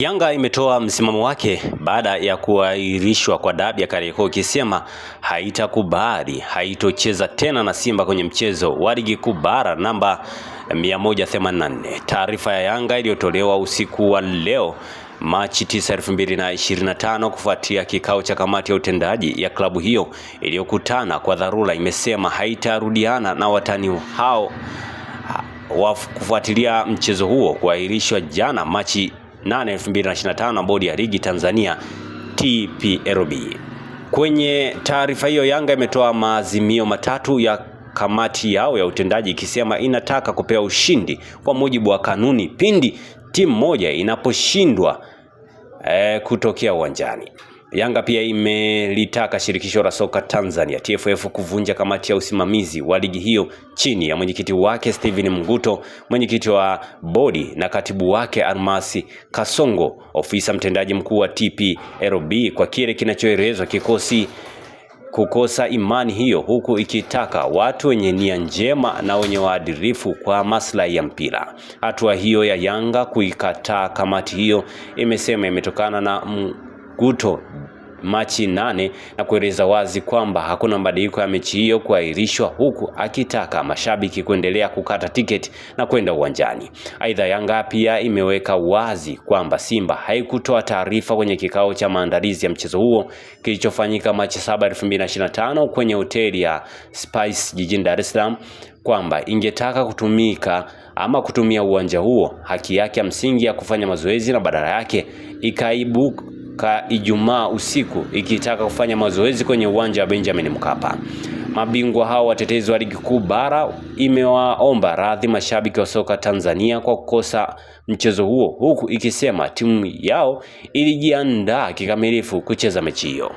Yanga imetoa msimamo wake baada ya kuahirishwa kwa dabi ya Kariakoo ikisema haitakubali, haitocheza tena na Simba kwenye mchezo wa ligi kuu bara namba 184. Taarifa ya Yanga iliyotolewa usiku wa leo Machi 9, 2025 kufuatia kikao cha kamati ya utendaji ya klabu hiyo iliyokutana kwa dharura imesema haitarudiana na watani hao kufuatilia mchezo huo kuahirishwa jana Machi 8, 2025 na bodi ya ligi Tanzania TPLB. Kwenye taarifa hiyo Yanga imetoa maazimio matatu ya kamati yao ya utendaji ikisema inataka kupewa ushindi kwa mujibu wa kanuni pindi timu moja inaposhindwa kutokea uwanjani. Yanga pia imelitaka shirikisho la soka Tanzania TFF kuvunja kamati ya usimamizi wa ligi hiyo chini ya mwenyekiti wake Steven Mguto, mwenyekiti wa bodi na katibu wake Almasi Kasongo, ofisa mtendaji mkuu wa TPLB kwa kile kinachoelezwa kikosi kukosa imani hiyo, huku ikitaka watu wenye nia njema na wenye waadilifu kwa maslahi ya mpira. Hatua hiyo ya Yanga kuikataa kamati hiyo imesema imetokana na Mguto Machi 8 na kueleza wazi kwamba hakuna mabadiliko ya mechi hiyo kuahirishwa, huku akitaka mashabiki kuendelea kukata tiketi na kwenda uwanjani. Aidha, Yanga pia imeweka wazi kwamba Simba haikutoa taarifa kwenye kikao cha maandalizi ya mchezo huo kilichofanyika Machi 7, 2025 kwenye hoteli ya Spice jijini Dar es Salaam kwamba ingetaka kutumia uwanja huo, haki yake ya msingi ya kufanya mazoezi, na badala yake ikaibuka Ijumaa usiku ikitaka kufanya mazoezi kwenye uwanja wa Benjamin Mkapa. Mabingwa hao watetezi wa ligi kuu bara imewaomba radhi mashabiki wa soka Tanzania kwa kukosa mchezo huo, huku ikisema timu yao ilijiandaa kikamilifu kucheza mechi hiyo.